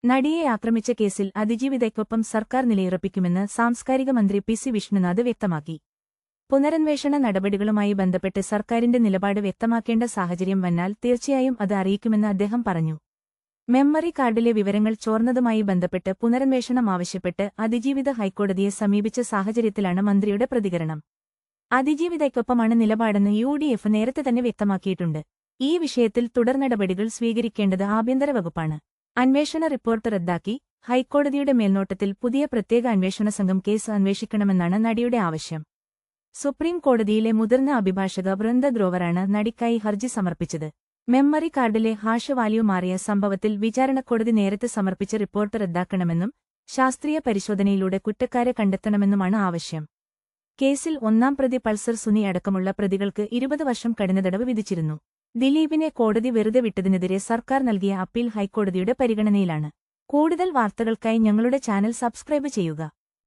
നടിയെ ആക്രമിച്ച കേസിൽ അതിജീവിതയ്ക്കൊപ്പം സർക്കാർ നിലയുറപ്പിക്കുമെന്ന് സാംസ്കാരിക മന്ത്രി പി.സി. വിഷ്ണുനാഥ് വ്യക്തമാക്കി. പുനരന്വേഷണ നടപടികളുമായി ബന്ധപ്പെട്ട് സർക്കാരിന്റെ നിലപാട് വ്യക്തമാക്കേണ്ട സാഹചര്യം വന്നാൽ തീർച്ചയായും അത് അറിയിക്കുമെന്ന് അദ്ദേഹം പറഞ്ഞു. മെമ്മറി കാർഡിലെ വിവരങ്ങൾ ചോർന്നതുമായി ബന്ധപ്പെട്ട് പുനരന്വേഷണം ആവശ്യപ്പെട്ട് അതിജീവിത ഹൈക്കോടതിയെ സമീപിച്ച സാഹചര്യത്തിലാണ് മന്ത്രിയുടെ പ്രതികരണം. അതിജീവിതയ്ക്കൊപ്പമാണ് നിലപാടെന്ന് യു.ഡി.എഫ് നേരത്തെ തന്നെ വ്യക്തമാക്കിയിട്ടുണ്ട്. ഈ വിഷയത്തിൽ തുടർനടപടികൾ സ്വീകരിക്കേണ്ടത് ആഭ്യന്തര വകുപ്പാണ്. അന്വേഷണ റിപ്പോർട്ട് റദ്ദാക്കി ഹൈക്കോടതിയുടെ മേൽനോട്ടത്തിൽ പുതിയ പ്രത്യേക അന്വേഷണ സംഘം കേസ് അന്വേഷിക്കണമെന്നാണ് നടിയുടെ ആവശ്യം. സുപ്രീം കോടതിയിലെ മുതിർന്ന അഭിഭാഷക വൃന്ദ ഗ്രോവറാണ് നടിക്കായി ഹർജി സമർപ്പിച്ചത്. മെമ്മറി കാർഡിലെ ഹാഷ് വാല്യൂ മാറിയ സംഭവത്തിൽ വിചാരണക്കോടതി നേരത്തെ സമർപ്പിച്ച റിപ്പോർട്ട് റദ്ദാക്കണമെന്നും ശാസ്ത്രീയ പരിശോധനയിലൂടെ കുറ്റക്കാരെ കണ്ടെത്തണമെന്നുമാണ് ആവശ്യം. കേസിൽ ഒന്നാം പ്രതി പൾസർ സുനി അടക്കമുള്ള പ്രതികൾക്ക് 20 വർഷം കഠിന തടവ് വിധിച്ചിരുന്നു. ദിലീപിനെ കോടതി വെറുതെ വിട്ടതിനെതിരെ സർക്കാർ നൽകിയ അപ്പീൽ ഹൈക്കോടതിയുടെ പരിഗണനയിലാണ്. കൂടുതൽ വാർത്തകൾക്കായി ഞങ്ങളുടെ ചാനൽ സബ്സ്ക്രൈബ് ചെയ്യുക.